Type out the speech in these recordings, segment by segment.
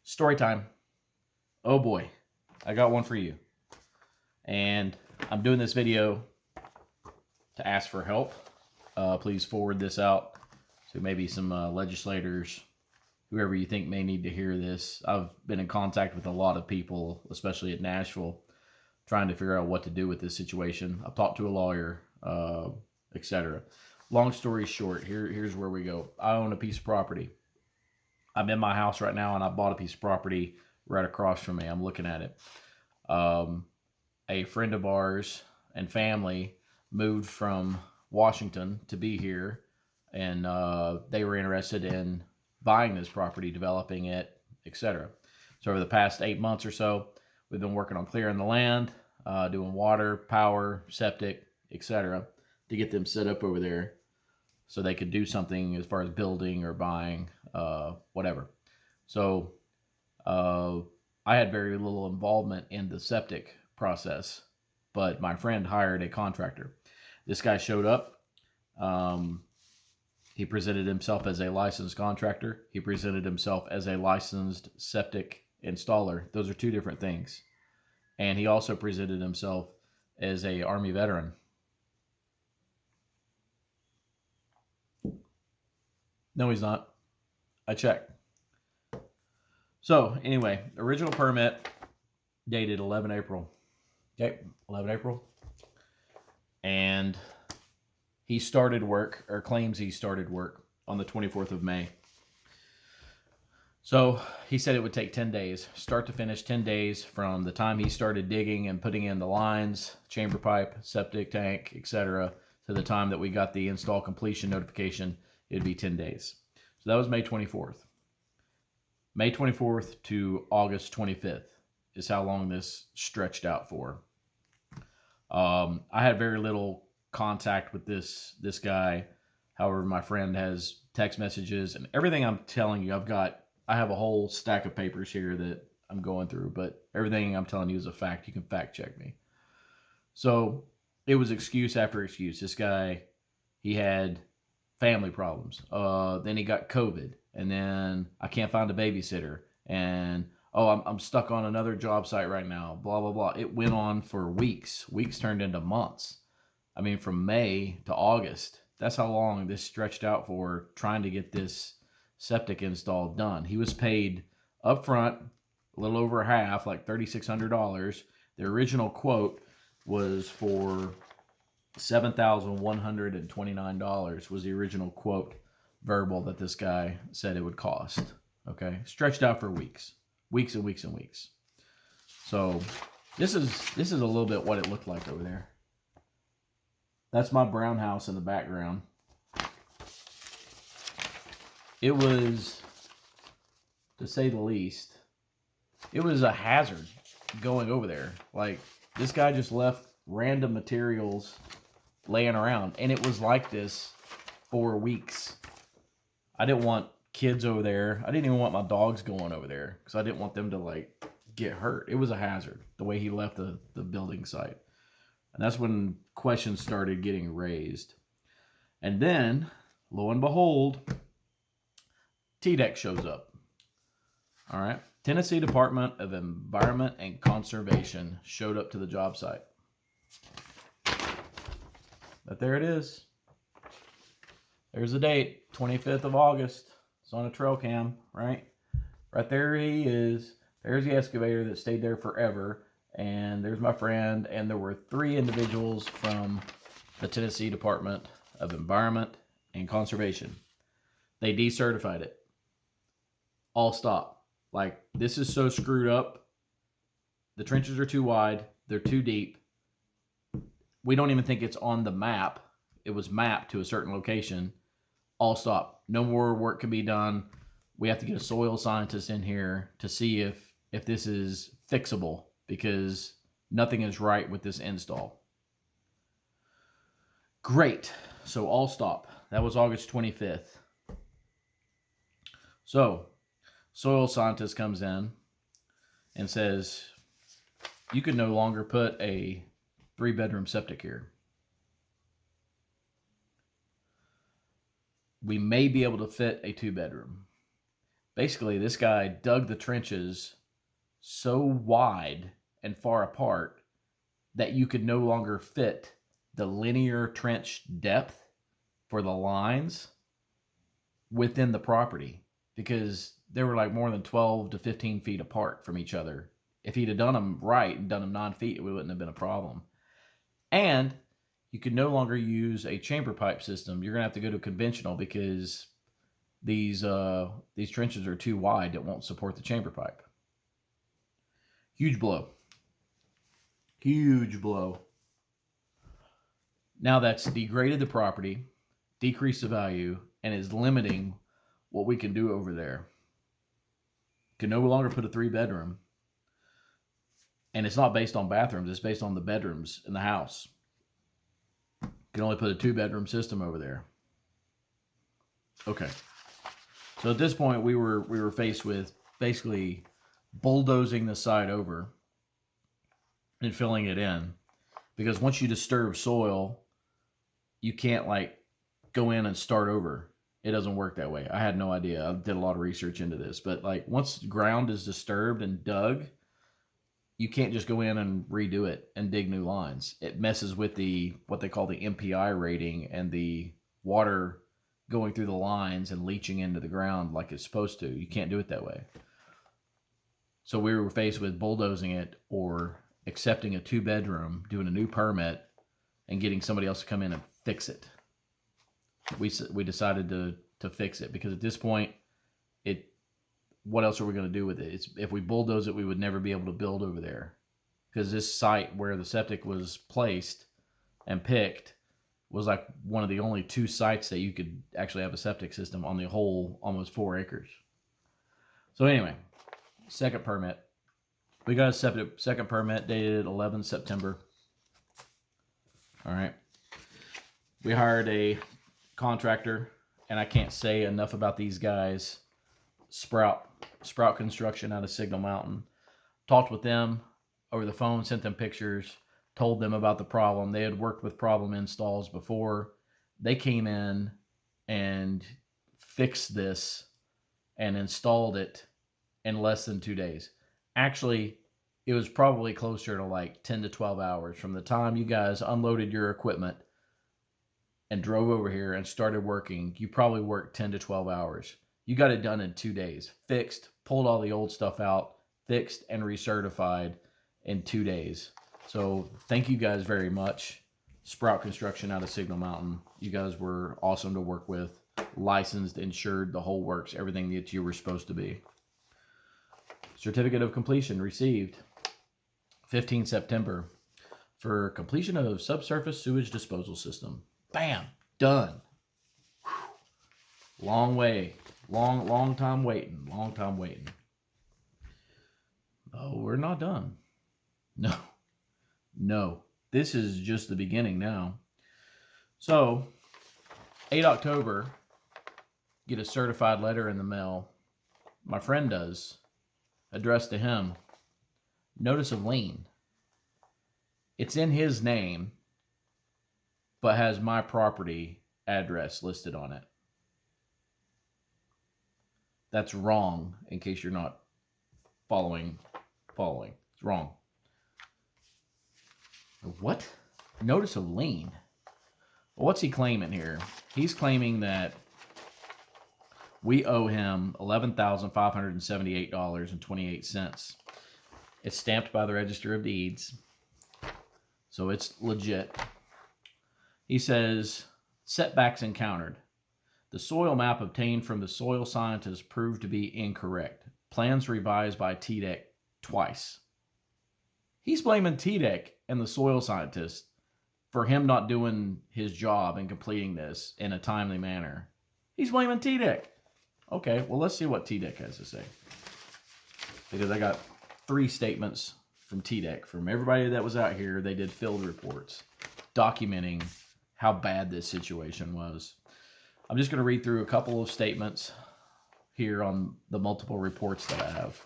Story time. Oh boy, I got one for you. And I'm doing this video to ask for help. Please forward this out to maybe some legislators, whoever you think may need to hear this. I've been in contact with a lot of people, especially at Nashville, trying to figure out what to do with this situation. I've talked to a lawyer, etc. Long story short, here's where we go. I own a piece of property. I'm in my house right now, and I bought a piece of property right across from me. I'm looking at it. A friend of ours and family moved from Washington to be here, and they were interested in buying this property, developing it, etc. So over the past 8 months or so, we've been working on clearing the land, doing water, power, septic, etc. to get them set up over there so they could do something as far as building or buying, whatever. So I had very little involvement in the septic process, but my friend hired a contractor. This guy showed up. He presented himself as a licensed contractor. He presented himself as a licensed septic installer. Those are two different things. And he also presented himself as a Army veteran. No, he's not. I checked. So anyway, original permit dated 11 April. Okay, 11 April. And he started work, or claims he started work, on the 24th of May. So he said it would take 10 days, start to finish, 10 days from the time he started digging and putting in the lines, chamber pipe, septic tank, etc., to the time that we got the install completion notification. It'd be 10 days. So that was May 24th. May 24th to August 25th is how long this stretched out for. I had very little contact with this guy. However, my friend has text messages and everything I'm telling you. I have a whole stack of papers here that I'm going through, but everything I'm telling you is a fact. You can fact check me. So it was excuse after excuse. This guy, he had family problems. Then he got COVID, and then I can't find a babysitter, and I'm stuck on another job site right now. Blah blah blah. It went on for weeks. Weeks turned into months. I mean, from May to August. That's how long this stretched out for, trying to get this septic install done. He was paid up front, a little over half, like $3,600. The original quote was for $7,129 was the original quote verbal that this guy said it would cost. Okay, stretched out for weeks and weeks and weeks. So this is a little bit what it looked like over there. That's my brown house in the background. It was, to say the least, it was a hazard going over there. Like, this guy just left random materials laying around, and it was like this for weeks. I didn't want kids over there. I didn't even want my dogs going over there because I didn't want them to like get hurt. It was a hazard the way he left the building site. And that's when questions started getting raised. And then, lo and behold, TDEC shows up. All right. Tennessee Department of Environment and Conservation showed up to the job site. But there it is. There's the date, 25th of August. It's on a trail cam, right? Right there he is. There's the excavator that stayed there forever. And there's my friend. And there were 3 individuals from the Tennessee Department of Environment and Conservation. They decertified it. All stop. Like, this is so screwed up. The trenches are too wide. They're too deep. We don't even think it's on the map. It was mapped to a certain location. All stop. No more work can be done. We have to get a soil scientist in here to see if this is fixable, because nothing is right with this install. Great. So all stop. That was August 25th. So soil scientist comes in and says, you can no longer put a 3-bedroom septic here. We may be able to fit a 2-bedroom Basically, this guy dug the trenches so wide and far apart that you could no longer fit the linear trench depth for the lines within the property, because they were like more than 12 to 15 feet apart from each other. If he'd have done them right and done them 9 feet, it wouldn't have been a problem. And you could no longer use a chamber pipe system. You're going to have to go to conventional, because these trenches are too wide that won't support the chamber pipe. Huge blow. Huge blow. Now that's degraded the property, decreased the value, and is limiting what we can do over there. Can no longer put a 3-bedroom. And it's not based on bathrooms, it's based on the bedrooms in the house. Can only put a 2-bedroom system over there. Okay. So at this point we were faced with basically bulldozing the site over and filling it in. Because once you disturb soil, you can't like go in and start over. It doesn't work that way. I had no idea. I did a lot of research into this, but like once ground is disturbed and dug, you can't just go in and redo it and dig new lines. It messes with the what they call the MPI rating and the water going through the lines and leaching into the ground like it's supposed to. You can't do it that way. So we were faced with bulldozing it or accepting a 2-bedroom, doing a new permit, and getting somebody else to come in and fix it. We decided to fix it, because at this point, what else are we going to do with it? If we bulldoze it, we would never be able to build over there, because this site where the septic was placed and picked was like one of the only 2 sites that you could actually have a septic system on the whole almost 4 acres. So anyway, second permit. We got a second permit dated 11 September. All right. We hired a contractor, and I can't say enough about these guys. Sprout Construction out of Signal Mountain. Talked with them over the phone, sent them pictures, told them about the problem. They had worked with problem installs before. They came in and fixed this and installed it in less than 2 days. Actually, it was probably closer to like 10 to 12 hours from the time you guys unloaded your equipment and drove over here and started working. You probably worked 10 to 12 hours. You got it done in 2 days. Fixed, pulled all the old stuff out, fixed and recertified in 2 days. So thank you guys very much. Sprout Construction out of Signal Mountain. You guys were awesome to work with. Licensed, insured, the whole works. Everything that you were supposed to be. Certificate of completion received 15 September for completion of subsurface sewage disposal system. Bam! Done. Whew. Long way. Long time waiting. Long time waiting. Oh, we're not done. No. This is just the beginning now. So, 8 October, get a certified letter in the mail. My friend does. Addressed to him. Notice of lien. It's in his name, but has my property address listed on it. That's wrong, in case you're not following. It's wrong. What? Notice of lien. Well, what's he claiming here? He's claiming that we owe him $11,578.28. It's stamped by the Register of Deeds, so it's legit. He says, setbacks encountered. The soil map obtained from the soil scientist proved to be incorrect. Plans revised by TDEC twice. He's blaming TDEC and the soil scientist for him not doing his job and completing this in a timely manner. He's blaming TDEC. Okay, well, let's see what TDEC has to say. Because I got 3 statements from TDEC. From everybody that was out here, they did field reports documenting how bad this situation was. I'm just going to read through a couple of statements here on the multiple reports that I have.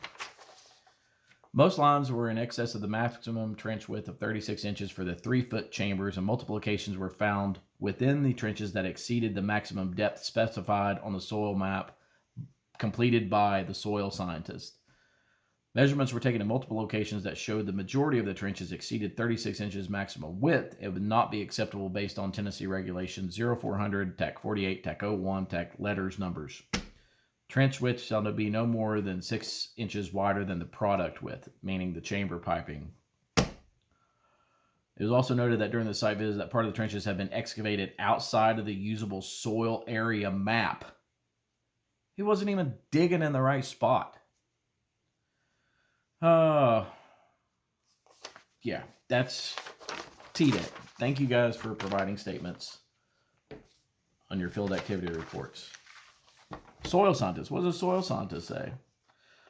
Most lines were in excess of the maximum trench width of 36 inches for the 3-foot chambers, and multiple locations were found within the trenches that exceeded the maximum depth specified on the soil map completed by the soil scientist. Measurements were taken in multiple locations that showed the majority of the trenches exceeded 36 inches maximum width. It would not be acceptable based on Tennessee regulations 0400, TAC 48, TAC 01, TAC letters, numbers. Trench width shall be no more than 6 inches wider than the product width, meaning the chamber piping. It was also noted that during the site visit that part of the trenches had been excavated outside of the usable soil area map. He wasn't even digging in the right spot. Yeah, that's TDEC. Thank you guys for providing statements on your field activity reports. Soil scientist. What does a soil scientist say?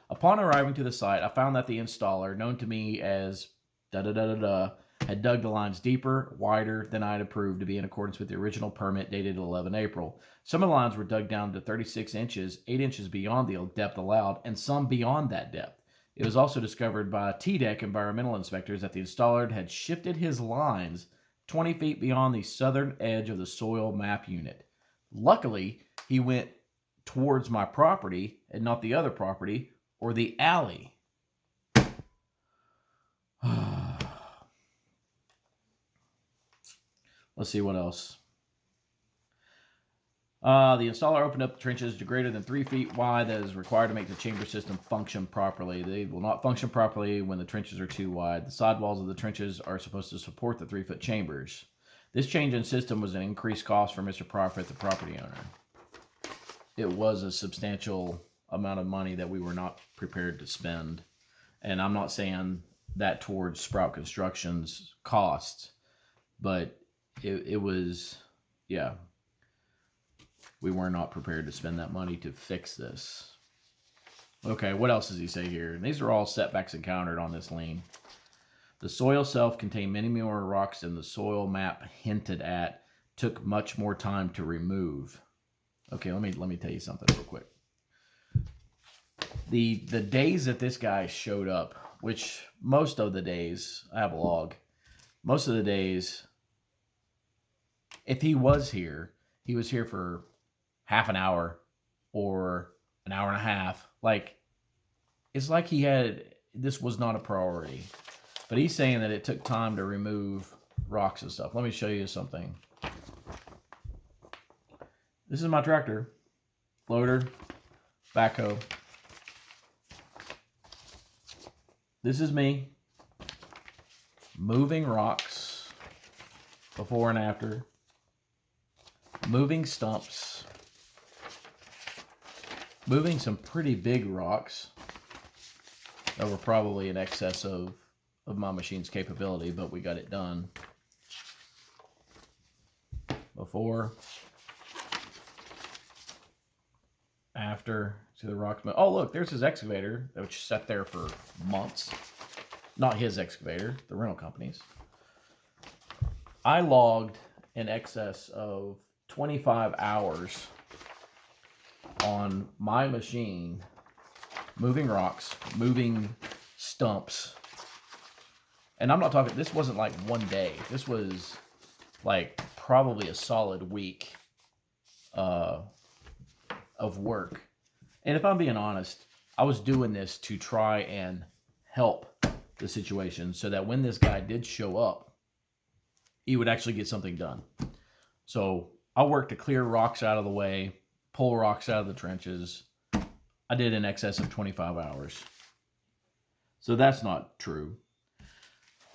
Upon arriving to the site, I found that the installer, known to me as had dug the lines deeper, wider than I had approved to be in accordance with the original permit dated 11 April. Some of the lines were dug down to 36 inches, 8 inches beyond the depth allowed, and some beyond that depth. It was also discovered by TDEC environmental inspectors that the installer had shifted his lines 20 feet beyond the southern edge of the soil map unit. Luckily, he went towards my property and not the other property or the alley. Let's see what else. The installer opened up the trenches to greater than 3 feet wide that is required to make the chamber system function properly. They will not function properly when the trenches are too wide. The sidewalls of the trenches are supposed to support the 3-foot chambers. This change in system was an increased cost for Mr. Profit, the property owner. It was a substantial amount of money that we were not prepared to spend. And I'm not saying that towards Sprout Construction's costs, but it was, yeah. We were not prepared to spend that money to fix this. Okay, what else does he say here? And these are all setbacks encountered on this lien. The soil self contained many more rocks than the soil map hinted at. Took much more time to remove. Okay, let me tell you something real quick. The days that this guy showed up, which most of the days, I have a log, most of the days, if he was here for half an hour or an hour and a half. Like, it's like this was not a priority. But he's saying that it took time to remove rocks and stuff. Let me show you something. This is my tractor, loader, backhoe. This is me moving rocks before and after, moving stumps, moving some pretty big rocks that were probably in excess of my machine's capability, but we got it done. Before, after, see the rocks. Oh, look, there's his excavator, which sat there for months. Not his excavator, the rental company's. I logged in excess of 25 hours on my machine, moving rocks, moving stumps. And I'm not talking, this wasn't like one day. This was like probably a solid week of work. And if I'm being honest, I was doing this to try and help the situation so that when this guy did show up, he would actually get something done. So I worked to clear rocks out of the way, pull rocks out of the trenches. I did in excess of 25 hours. So that's not true.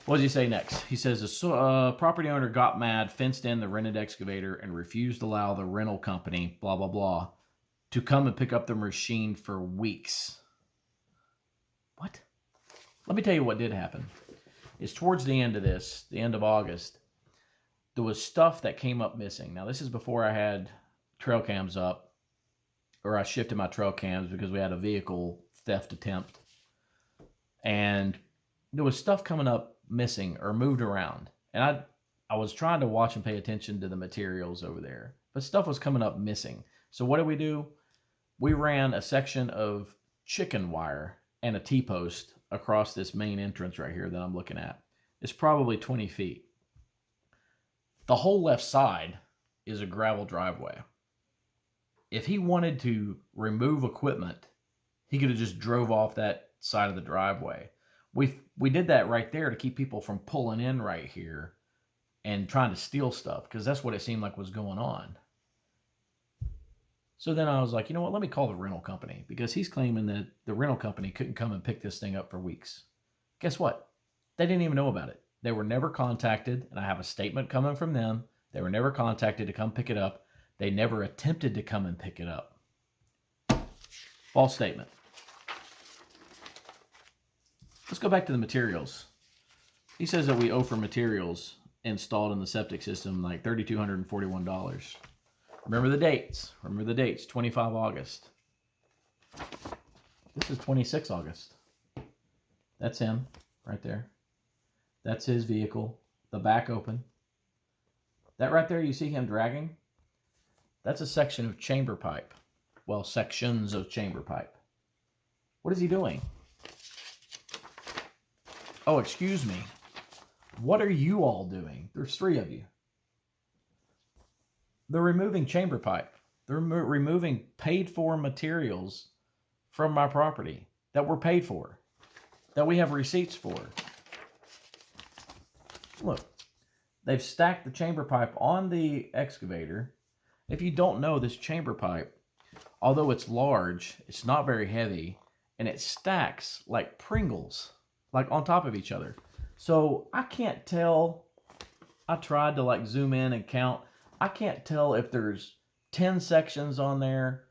What does he say next? He says the property owner got mad, fenced in the rented excavator, and refused to allow the rental company, blah, blah, blah, to come and pick up the machine for weeks. What? Let me tell you what did happen. It's towards the end of this, the end of August, there was stuff that came up missing. Now, this is before I had trail cams up, or I shifted my trail cams because we had a vehicle theft attempt. And there was stuff coming up missing or moved around. And I was trying to watch and pay attention to the materials over there, but stuff was coming up missing. So what did we do? We ran a section of chicken wire and a T-post across this main entrance right here that I'm looking at. It's probably 20 feet. The whole left side is a gravel driveway. if he wanted to remove equipment, he could have just drove off that side of the driveway. We did that right there to keep people from pulling in right here and trying to steal stuff, because that's what it seemed like was going on. So then I was like, you know what, let me call the rental company, because he's claiming that the rental company couldn't come and pick this thing up for weeks. Guess what? They didn't even know about it. They were never contacted, and I have a statement coming from them. They were never contacted to come pick it up. They never attempted to come and pick it up. False statement. Let's go back to the materials. He says that we owe for materials installed in the septic system like $3,241. Remember the dates. Remember the dates. 25 August. This is 26 August. That's him right there. That's his vehicle. The back open. That right there, you see him dragging? That's a section of chamber pipe. Well, sections of chamber pipe. What is he doing? Oh, excuse me. What are you all doing? There's 3 of you. They're removing chamber pipe. They're removing paid-for materials from my property that were paid for, that we have receipts for. Look, they've stacked the chamber pipe on the excavator. If you don't know, this chamber pipe, although it's large, it's not very heavy, and it stacks like Pringles, like on top of each other. So I can't tell. I tried to like zoom in and count. I can't tell if there's 10 sections on there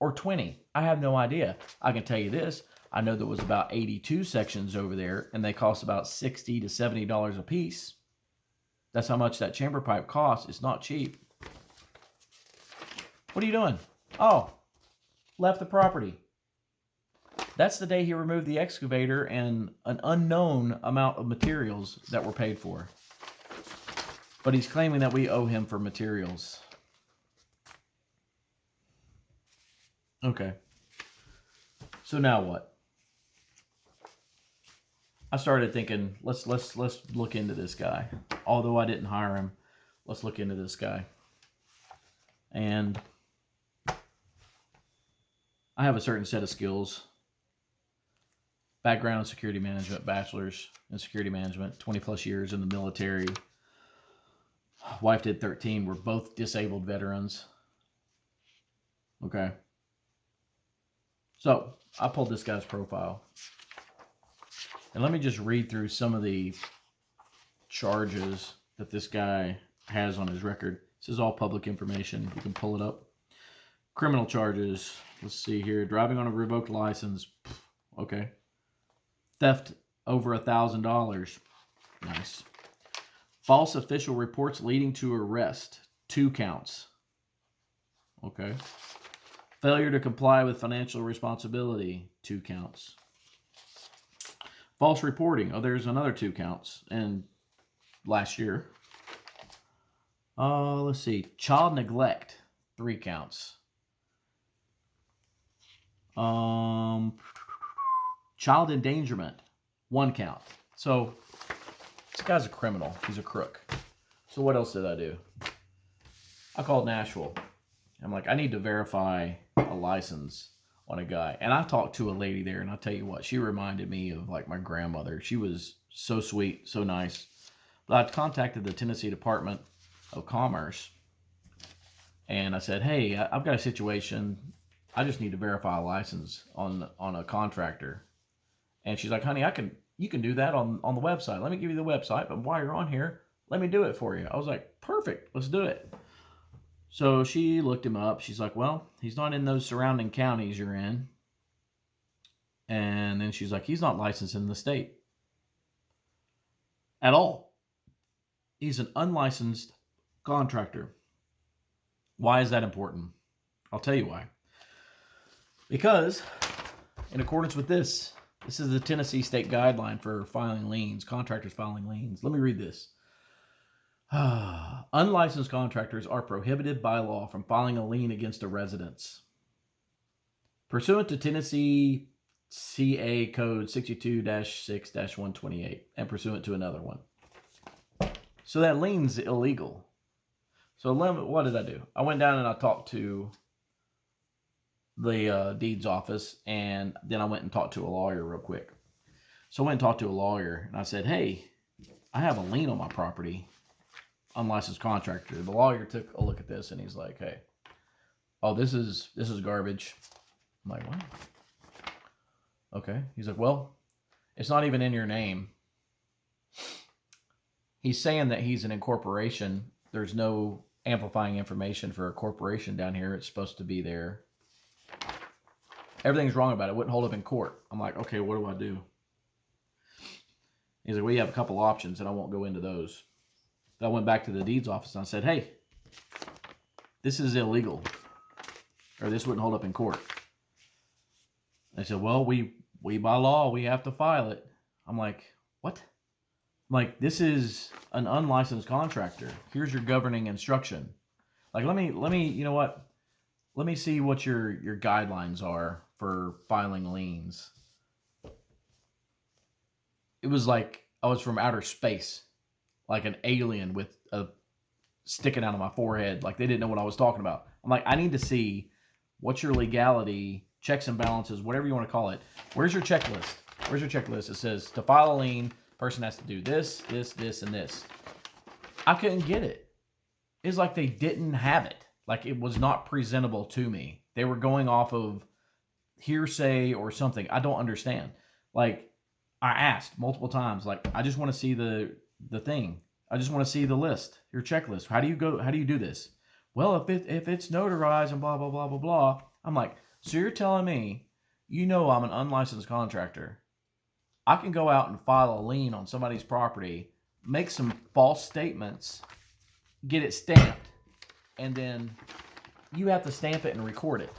or 20. I have no idea. I can tell you this. I know there was about 82 sections over there, and they cost about $60 to $70 a piece. That's how much that chamber pipe costs. It's not cheap. What are you doing? Oh, left the property. That's the day he removed the excavator and an unknown amount of materials that were paid for. But he's claiming that we owe him for materials. Okay. So now what? I started thinking, let's look into this guy. Although I didn't hire him, let's look into this guy. And I have a certain set of skills. Background in security management, bachelor's in security management, 20 plus years in the military. Wife did 13. We're both disabled veterans. Okay. So I pulled this guy's profile. And let me just read through some of the charges that this guy has on his record. This is all public information. You can pull it up. Criminal charges. Let's see here. Driving on a revoked license. Okay. Theft over $1,000. Nice. False official reports leading to arrest. 2 counts. Okay. Failure to comply with financial responsibility. 2 counts. False reporting. Oh, there's another 2 counts. And last year. Let's see. Child neglect. 3 counts. Child endangerment. 1 count. So this guy's a criminal. He's a crook. So what else did I do? I called Nashville. I'm like, I need to verify a license on a guy. And I talked to a lady there, and I'll tell you what, she reminded me of like my grandmother. She was so sweet, so nice. But I contacted the Tennessee Department of Commerce, and I said, hey, I've got a situation. I just need to verify a license on a contractor. And she's like, honey, you can do that on the website. Let me give you the website, but while you're on here, let me do it for you. I was like, perfect, let's do it. So she looked him up. She's like, well, he's not in those surrounding counties you're in. And then she's like, he's not licensed in the state at all. He's an unlicensed contractor. Why is that important? I'll tell you why. Because in accordance with this is the Tennessee state guideline for filing liens, contractors filing liens. Let me read this. Unlicensed contractors are prohibited by law from filing a lien against a residence. Pursuant to Tennessee CA Code 62-6-128 and pursuant to another one. So that lien's illegal. So what did I do? I went down and I talked to the deeds office, and then I went and talked to a lawyer real quick. So I went and talked to a lawyer, and I said, hey, I have a lien on my property, unlicensed contractor. The lawyer took a look at this, and he's like, hey, oh, this is garbage. I'm like, what? Okay. He's like, well, it's not even in your name. He's saying that he's an incorporation. There's no amplifying information for a corporation down here. It's supposed to be there. Everything's wrong about it. It wouldn't hold up in court. I'm like, okay, what do I do? He's like, we have a couple options, and I won't go into those. But I went back to the deeds office, and I said, hey, this is illegal, or this wouldn't hold up in court. They said, well, we by law, we have to file it. I'm like, what? I'm like, this is an unlicensed contractor. Here's your governing instruction. Like, let me, you know what? Let me see what your guidelines are for filing liens. It was like I was from outer space, like an alien with a sticking out of my forehead. Like they didn't know what I was talking about. I'm like, I need to see what's your legality, checks and balances, whatever you want to call it. Where's your checklist? Where's your checklist? It says to file a lien, person has to do this, this, this, and this. I couldn't get it. It's like they didn't have it. Like it was not presentable to me. They were going off of hearsay or something. I don't understand. Like I asked multiple times, like, I just want to see the thing. I just want to see the list, your checklist. How do you do this? Well, if it's notarized and blah, blah, blah, blah, blah. I'm like, so you're telling me, you know, I'm an unlicensed contractor. I can go out and file a lien on somebody's property, make some false statements, get it stamped, and then you have to stamp it and record it.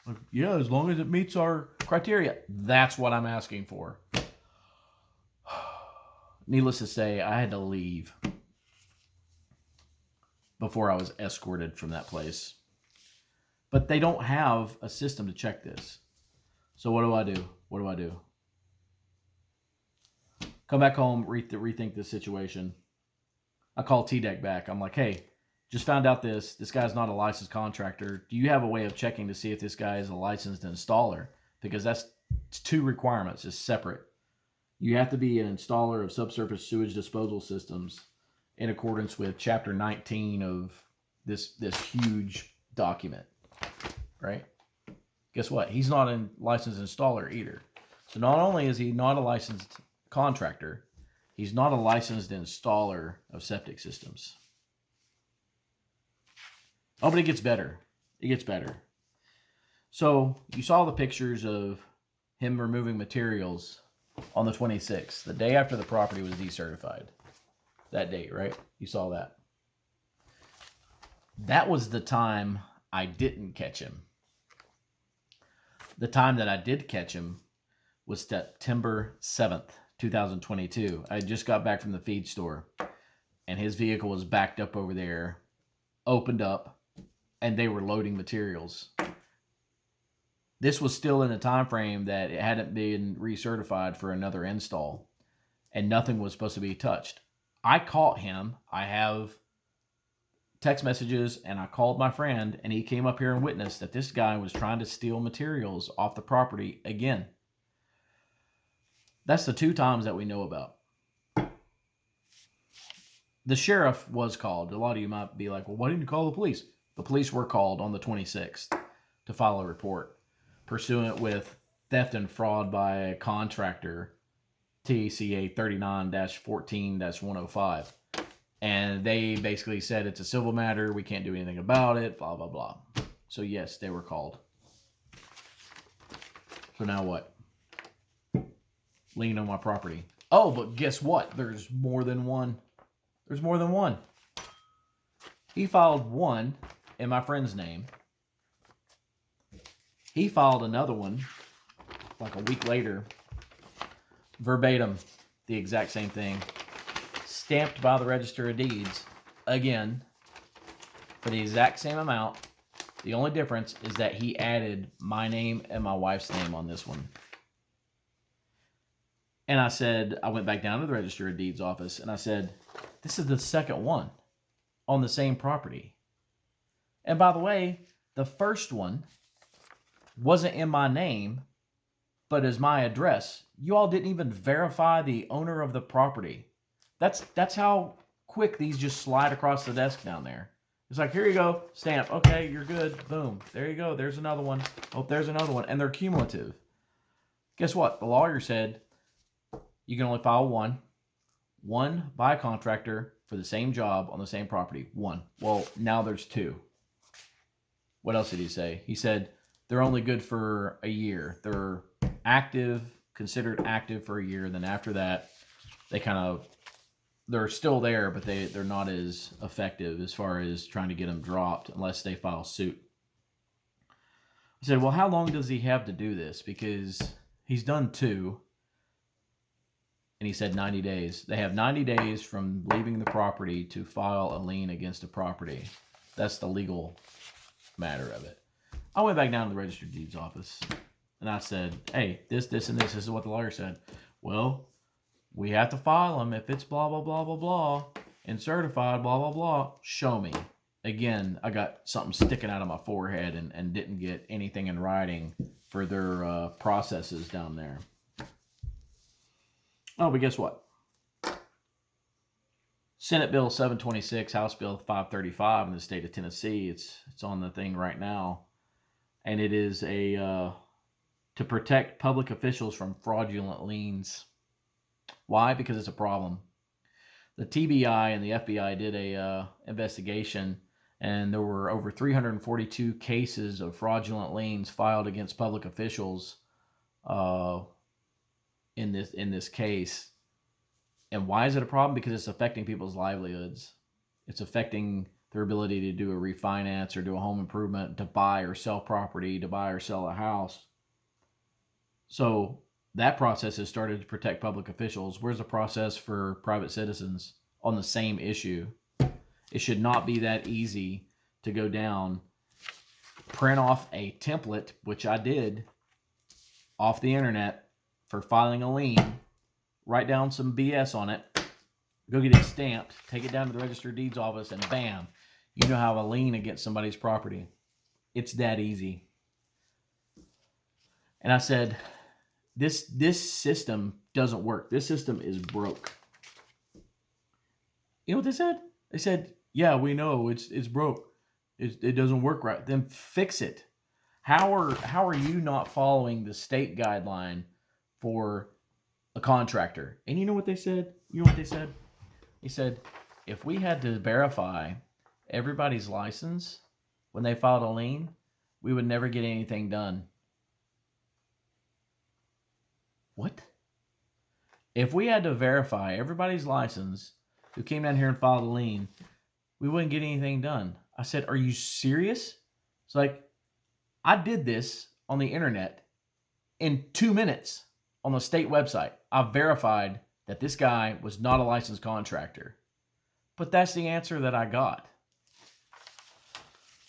Like, yeah, as long as it meets our criteria. That's what I'm asking for. Needless to say, I had to leave before I was escorted from that place. But they don't have a system to check this. So what do I do? What do I do? Come back home, rethink this situation. I call TDEC back. I'm like, hey, just found out this. This guy's not a licensed contractor. Do you have a way of checking to see if this guy is a licensed installer? Because that's two requirements. It's separate. You have to be an installer of subsurface sewage disposal systems in accordance with Chapter 19 of this huge document, right? Guess what? He's not a licensed installer either. So not only is he not a licensed contractor, he's not a licensed installer of septic systems. Oh, but it gets better. It gets better. So you saw the pictures of him removing materials on the 26th, the day after the property was decertified. That date, right? You saw that. That was the time I didn't catch him. The time that I did catch him was September 7th, 2022. I just got back from the feed store, and his vehicle was backed up over there, opened up, and they were loading materials. This was still in the time frame that it hadn't been recertified for another install, and nothing was supposed to be touched. I caught him. I have text messages, and I called my friend, and he came up here and witnessed that this guy was trying to steal materials off the property again. That's the 2 times that we know about. The sheriff was called. A lot of you might be like, well, why didn't you call the police? The police were called on the 26th to file a report pursuant with theft and fraud by a contractor, TDEC 39-14-105. And they basically said it's a civil matter. We can't do anything about it, blah, blah, blah. So yes, they were called. So now what? Lien on my property. Oh, but guess what? There's more than one. There's more than one. He filed one in my friend's name. He filed another one like a week later. Verbatim, the exact same thing. Stamped by the Register of Deeds. Again, for the exact same amount. The only difference is that he added my name and my wife's name on this one. And I said, I went back down to the Register of Deeds office and I said, this is the second one on the same property. And by the way, the first one wasn't in my name, but is my address. You all didn't even verify the owner of the property. That's how quick these just slide across the desk down there. It's like, here you go, stamp. Okay, you're good. Boom. There you go. There's another one. Oh, there's another one. And they're cumulative. Guess what? The lawyer said you can only file one by a contractor for the same job on the same property. One. Well, now there's two. What else did he say? He said they're only good for a year. They're active, considered active for a year. Then after that, they're still there, but they're not as effective as far as trying to get them dropped unless they file suit. I said, well, how long does he have to do this? Because he's done two. And he said 90 days. They have 90 days from leaving the property to file a lien against a property. That's the legal matter of it. I went back down to the registered deeds office and I said, hey, this, and this is what the lawyer said. Well, we have to file them if it's blah, blah, blah, blah, blah, and certified, blah, blah, blah. Show me. Again, I got something sticking out of my forehead and didn't get anything in writing for their processes down there. Oh, but guess what? Senate Bill 726, House Bill 535 in the state of Tennessee. It's on the thing right now. And it is to protect public officials from fraudulent liens. Why? Because it's a problem. The TBI and the FBI did a investigation, and there were over 342 cases of fraudulent liens filed against public officials in this case. And why is it a problem? Because it's affecting people's livelihoods. It's affecting their ability to do a refinance or do a home improvement, to buy or sell property, to buy or sell a house. So that process has started to protect public officials. Where's the process for private citizens on the same issue? It should not be that easy to go down, print off a template, which I did off the internet for filing a lien, write down some BS on it, go get it stamped, take it down to the registered deeds office, and bam, you know how to lien against somebody's property. It's that easy. And I said, this system doesn't work. This system is broke. You know what they said? They said, yeah, we know it's broke. It doesn't work right. Then fix it. How are you not following the state guideline for a contractor? And you know what they said? He said, if we had to verify everybody's license when they filed a lien, we would never get anything done. What? If we had to verify everybody's license who came down here and filed a lien, we wouldn't get anything done. I said, are you serious? It's like, I did this on the internet in 2 minutes on the state website. I verified that this guy was not a licensed contractor. But that's the answer that I got.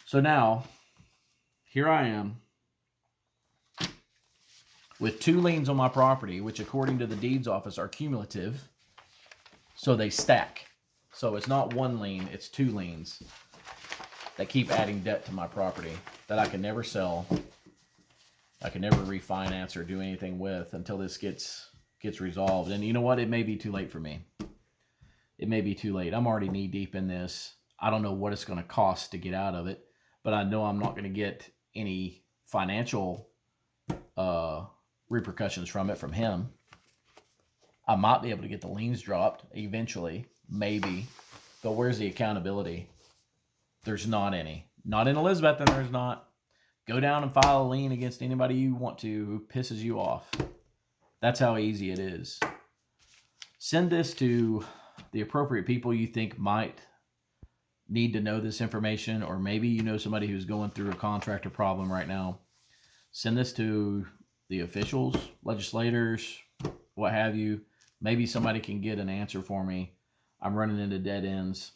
So now, here I am with 2 liens on my property, which according to the deeds office are cumulative. So they stack. So it's not 1 lien, it's 2 liens that keep adding debt to my property that I can never sell. I can never refinance or do anything with until this gets resolved. And you know what? It may be too late for me. It may be too late. I'm already knee deep in this. I don't know what it's going to cost to get out of it, but I know I'm not going to get any financial repercussions from it from him. I might be able to get the liens dropped eventually, maybe, but where's the accountability? There's not any. Not in Elizabeth, and there's not. Go down and file a lien against anybody you want to who pisses you off. That's how easy it is. Send this to the appropriate people you think might need to know this information, or maybe you know somebody who's going through a contractor problem right now. Send this to the officials, legislators, what have you. Maybe somebody can get an answer for me. I'm running into dead ends.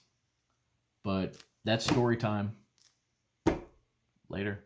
But that's story time. Later.